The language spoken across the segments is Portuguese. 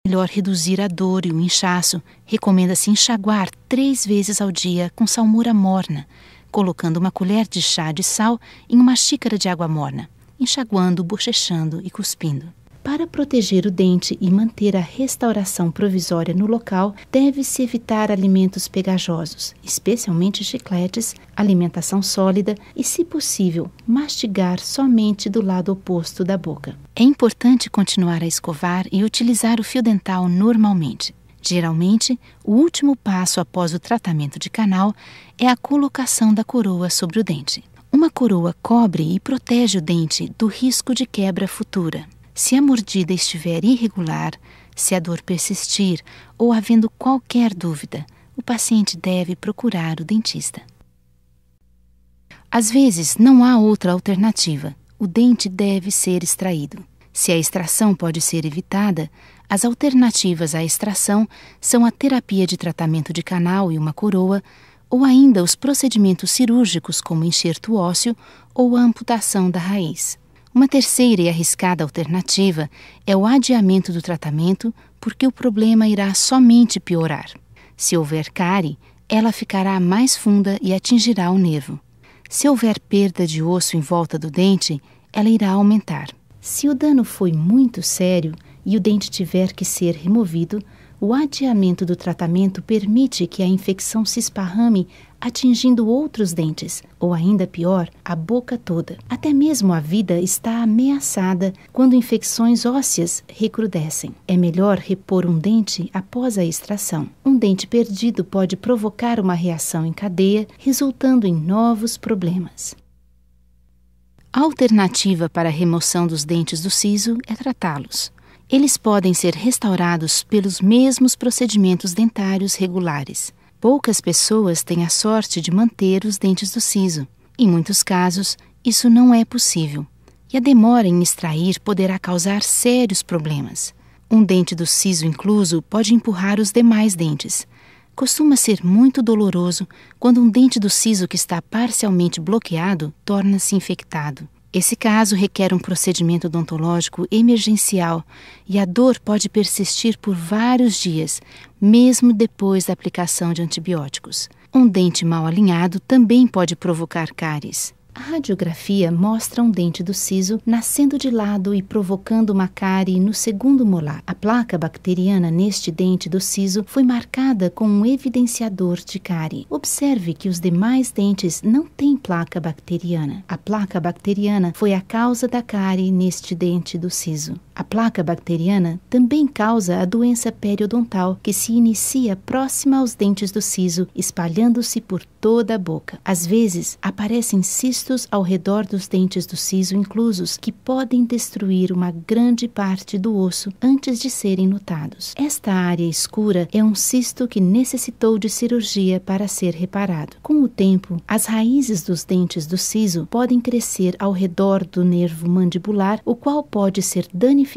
Melhor reduzir a dor e o inchaço, recomenda-se enxaguar 3 vezes ao dia com salmoura morna, colocando uma colher de chá de sal em uma xícara de água morna, enxaguando, bochechando e cuspindo. Para proteger o dente e manter a restauração provisória no local, deve-se evitar alimentos pegajosos, especialmente chicletes, alimentação sólida e, se possível, mastigar somente do lado oposto da boca. É importante continuar a escovar e utilizar o fio dental normalmente. Geralmente, o último passo após o tratamento de canal é a colocação da coroa sobre o dente. Uma coroa cobre e protege o dente do risco de quebra futura. Se a mordida estiver irregular, se a dor persistir ou havendo qualquer dúvida, o paciente deve procurar o dentista. Às vezes, não há outra alternativa. O dente deve ser extraído. Se a extração pode ser evitada, as alternativas à extração são a terapia de tratamento de canal e uma coroa, ou ainda os procedimentos cirúrgicos como enxerto ósseo ou a amputação da raiz. Uma terceira e arriscada alternativa é o adiamento do tratamento, porque o problema irá somente piorar. Se houver cárie, ela ficará mais funda e atingirá o nervo. Se houver perda de osso em volta do dente, ela irá aumentar. Se o dano foi muito sério e o dente tiver que ser removido, o adiamento do tratamento permite que a infecção se esparrame, atingindo outros dentes, ou ainda pior, a boca toda. Até mesmo a vida está ameaçada quando infecções ósseas recrudescem. É melhor repor um dente após a extração. Um dente perdido pode provocar uma reação em cadeia, resultando em novos problemas. A alternativa para a remoção dos dentes do siso é tratá-los. Eles podem ser restaurados pelos mesmos procedimentos dentários regulares. Poucas pessoas têm a sorte de manter os dentes do siso. Em muitos casos, isso não é possível, e a demora em extrair poderá causar sérios problemas. Um dente do siso incluso pode empurrar os demais dentes. Costuma ser muito doloroso quando um dente do siso que está parcialmente bloqueado torna-se infectado. Esse caso requer um procedimento odontológico emergencial e a dor pode persistir por vários dias, mesmo depois da aplicação de antibióticos. Um dente mal alinhado também pode provocar cáries. A radiografia mostra um dente do siso nascendo de lado e provocando uma cárie no segundo molar. A placa bacteriana neste dente do siso foi marcada com um evidenciador de cárie. Observe que os demais dentes não têm placa bacteriana. A placa bacteriana foi a causa da cárie neste dente do siso. A placa bacteriana também causa a doença periodontal, que se inicia próxima aos dentes do siso, espalhando-se por toda a boca. Às vezes, aparecem cistos ao redor dos dentes do siso inclusos, que podem destruir uma grande parte do osso antes de serem notados. Esta área escura é um cisto que necessitou de cirurgia para ser reparado. Com o tempo, as raízes dos dentes do siso podem crescer ao redor do nervo mandibular, o qual pode ser danificado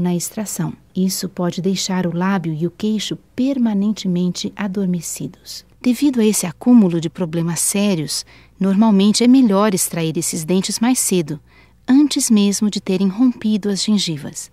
na extração. Isso pode deixar o lábio e o queixo permanentemente adormecidos. Devido a esse acúmulo de problemas sérios, normalmente é melhor extrair esses dentes mais cedo, antes mesmo de terem rompido as gengivas.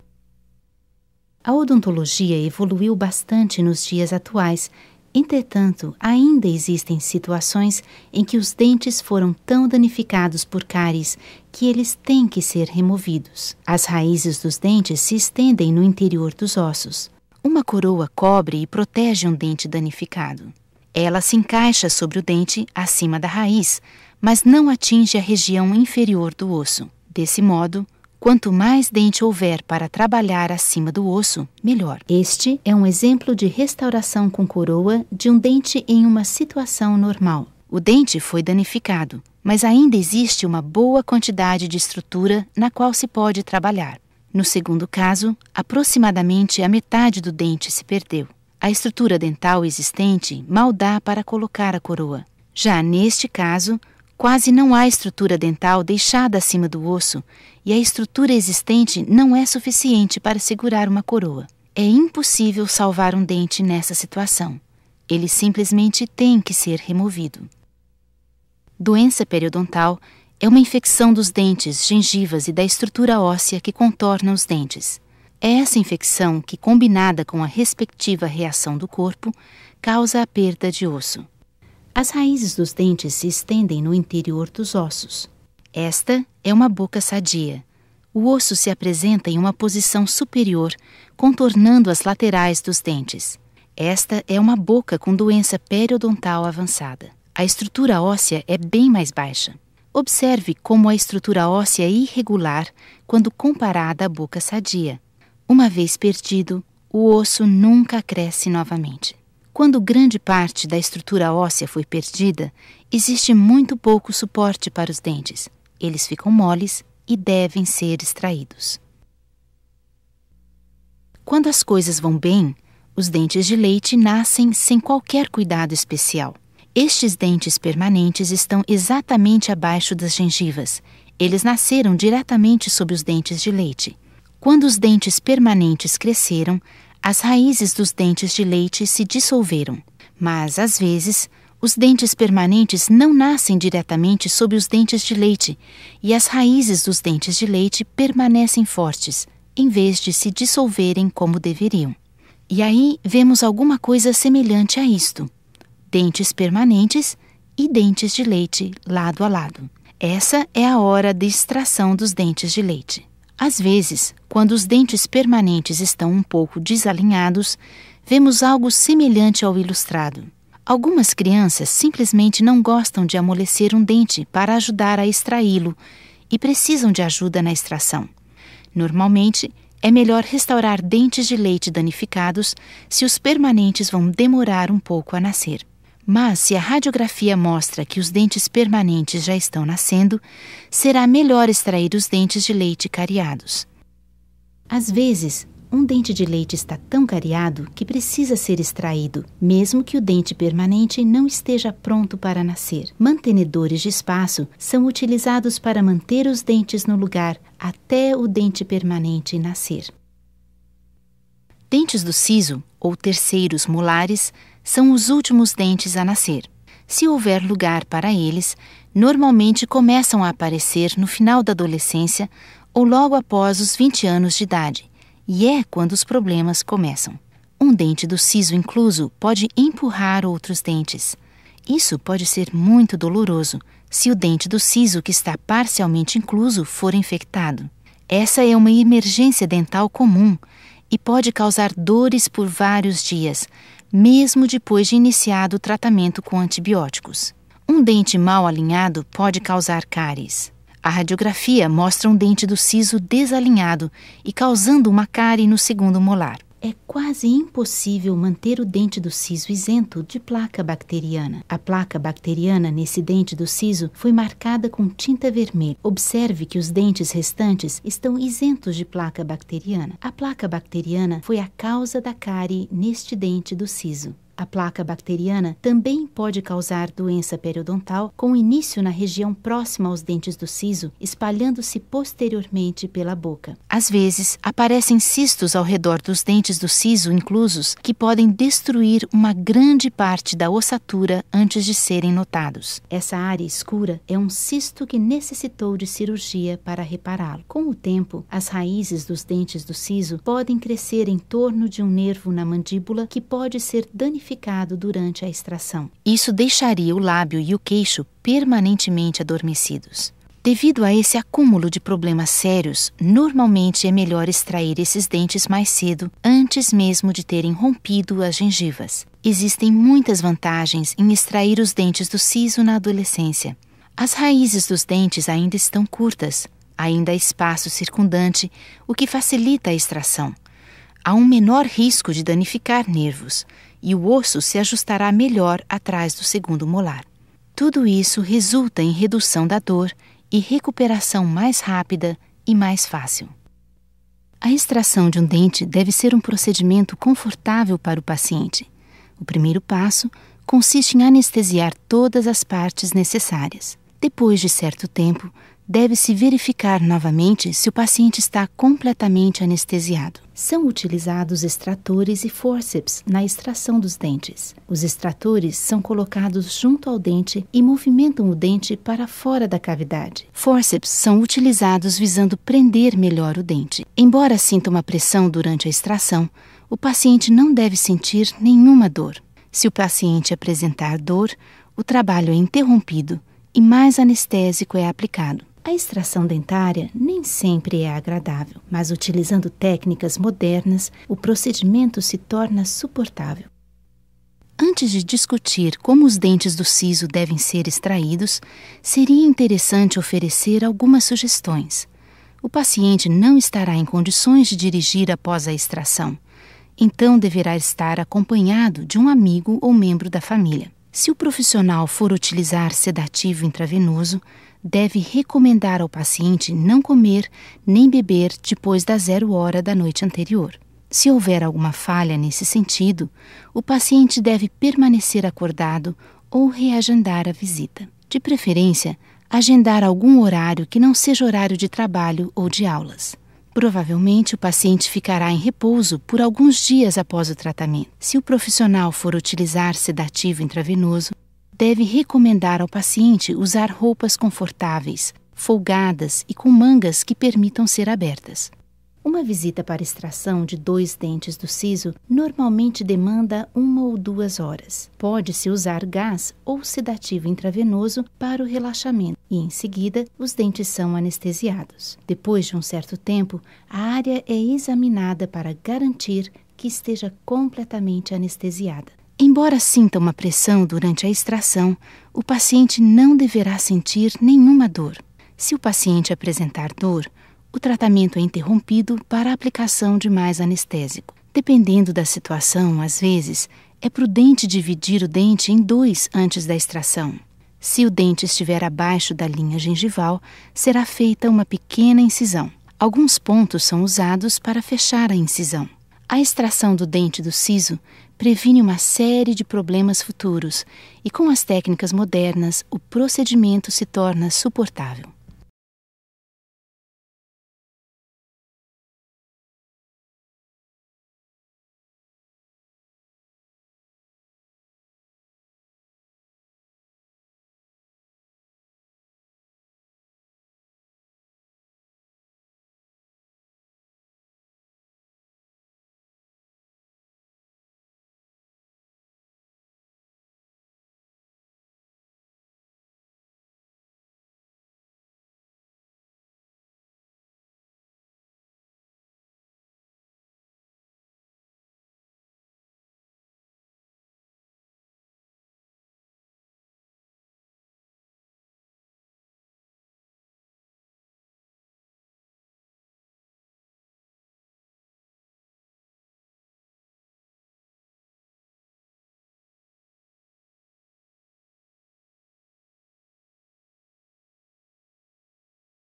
A odontologia evoluiu bastante nos dias atuais. Entretanto, ainda existem situações em que os dentes foram tão danificados por cáries que eles têm que ser removidos. As raízes dos dentes se estendem no interior dos ossos. Uma coroa cobre e protege um dente danificado. Ela se encaixa sobre o dente acima da raiz, mas não atinge a região inferior do osso. Desse modo, quanto mais dente houver para trabalhar acima do osso, melhor. Este é um exemplo de restauração com coroa de um dente em uma situação normal. O dente foi danificado, mas ainda existe uma boa quantidade de estrutura na qual se pode trabalhar. No segundo caso, aproximadamente a metade do dente se perdeu. A estrutura dental existente mal dá para colocar a coroa. Já neste caso, quase não há estrutura dental deixada acima do osso e a estrutura existente não é suficiente para segurar uma coroa. É impossível salvar um dente nessa situação. Ele simplesmente tem que ser removido. Doença periodontal é uma infecção dos dentes, gengivas e da estrutura óssea que contorna os dentes. É essa infecção que, combinada com a respectiva reação do corpo, causa a perda de osso. As raízes dos dentes se estendem no interior dos ossos. Esta é uma boca sadia. O osso se apresenta em uma posição superior, contornando as laterais dos dentes. Esta é uma boca com doença periodontal avançada. A estrutura óssea é bem mais baixa. Observe como a estrutura óssea é irregular quando comparada à boca sadia. Uma vez perdido, o osso nunca cresce novamente. Quando grande parte da estrutura óssea foi perdida, existe muito pouco suporte para os dentes. Eles ficam moles e devem ser extraídos. Quando as coisas vão bem, os dentes de leite nascem sem qualquer cuidado especial. Estes dentes permanentes estão exatamente abaixo das gengivas. Eles nasceram diretamente sob os dentes de leite. Quando os dentes permanentes cresceram, as raízes dos dentes de leite se dissolveram. Mas, às vezes, os dentes permanentes não nascem diretamente sob os dentes de leite e as raízes dos dentes de leite permanecem fortes, em vez de se dissolverem como deveriam. E aí vemos alguma coisa semelhante a isto: dentes permanentes e dentes de leite lado a lado. Essa é a hora de extração dos dentes de leite. Às vezes, quando os dentes permanentes estão um pouco desalinhados, vemos algo semelhante ao ilustrado. Algumas crianças simplesmente não gostam de amolecer um dente para ajudar a extraí-lo e precisam de ajuda na extração. Normalmente, é melhor restaurar dentes de leite danificados se os permanentes vão demorar um pouco a nascer. Mas se a radiografia mostra que os dentes permanentes já estão nascendo, será melhor extrair os dentes de leite cariados. Às vezes, um dente de leite está tão cariado que precisa ser extraído, mesmo que o dente permanente não esteja pronto para nascer. Mantenedores de espaço são utilizados para manter os dentes no lugar até o dente permanente nascer. Dentes do siso, ou terceiros molares, são os últimos dentes a nascer. Se houver lugar para eles, normalmente começam a aparecer no final da adolescência ou logo após os 20 anos de idade, e é quando os problemas começam. Um dente do siso incluso pode empurrar outros dentes. Isso pode ser muito doloroso se o dente do siso que está parcialmente incluso for infectado. Essa é uma emergência dental comum e pode causar dores por vários dias, mesmo depois de iniciado o tratamento com antibióticos. Um dente mal alinhado pode causar cáries. A radiografia mostra um dente do siso desalinhado e causando uma cárie no segundo molar. É quase impossível manter o dente do siso isento de placa bacteriana. A placa bacteriana nesse dente do siso foi marcada com tinta vermelha. Observe que os dentes restantes estão isentos de placa bacteriana. A placa bacteriana foi a causa da cárie neste dente do siso. A placa bacteriana também pode causar doença periodontal com início na região próxima aos dentes do siso, espalhando-se posteriormente pela boca. Às vezes, aparecem cistos ao redor dos dentes do siso inclusos que podem destruir uma grande parte da ossatura antes de serem notados. Essa área escura é um cisto que necessitou de cirurgia para repará-lo. Com o tempo, as raízes dos dentes do siso podem crescer em torno de um nervo na mandíbula que pode ser danificado durante a extração. Isso deixaria o lábio e o queixo permanentemente adormecidos. Devido a esse acúmulo de problemas sérios, normalmente é melhor extrair esses dentes mais cedo, antes mesmo de terem rompido as gengivas. Existem muitas vantagens em extrair os dentes do siso na adolescência. As raízes dos dentes ainda estão curtas, ainda há espaço circundante, o que facilita a extração. Há um menor risco de danificar nervos, e o osso se ajustará melhor atrás do segundo molar. Tudo isso resulta em redução da dor e recuperação mais rápida e mais fácil. A extração de um dente deve ser um procedimento confortável para o paciente. O primeiro passo consiste em anestesiar todas as partes necessárias. Depois de certo tempo, deve-se verificar novamente se o paciente está completamente anestesiado. São utilizados extratores e fórceps na extração dos dentes. Os extratores são colocados junto ao dente e movimentam o dente para fora da cavidade. Fórceps são utilizados visando prender melhor o dente. Embora sinta uma pressão durante a extração, o paciente não deve sentir nenhuma dor. Se o paciente apresentar dor, o trabalho é interrompido e mais anestésico é aplicado. A extração dentária nem sempre é agradável, mas utilizando técnicas modernas, o procedimento se torna suportável. Antes de discutir como os dentes do siso devem ser extraídos, seria interessante oferecer algumas sugestões. O paciente não estará em condições de dirigir após a extração, então deverá estar acompanhado de um amigo ou membro da família. Se o profissional for utilizar sedativo intravenoso, deve recomendar ao paciente não comer nem beber depois das 0 horas da noite anterior. Se houver alguma falha nesse sentido, o paciente deve permanecer acordado ou reagendar a visita. De preferência, agendar algum horário que não seja horário de trabalho ou de aulas. Provavelmente o paciente ficará em repouso por alguns dias após o tratamento. Se o profissional for utilizar sedativo intravenoso, deve recomendar ao paciente usar roupas confortáveis, folgadas e com mangas que permitam ser abertas. Uma visita para extração de 2 dentes do siso normalmente demanda 1 ou 2 horas. Pode-se usar gás ou sedativo intravenoso para o relaxamento e, em seguida, os dentes são anestesiados. Depois de um certo tempo, a área é examinada para garantir que esteja completamente anestesiada. Embora sinta uma pressão durante a extração, o paciente não deverá sentir nenhuma dor. Se o paciente apresentar dor, o tratamento é interrompido para a aplicação de mais anestésico. Dependendo da situação, às vezes, é prudente dividir o dente em 2 antes da extração. Se o dente estiver abaixo da linha gengival, será feita uma pequena incisão. Alguns pontos são usados para fechar a incisão. A extração do dente do siso previne uma série de problemas futuros e, com as técnicas modernas, o procedimento se torna suportável.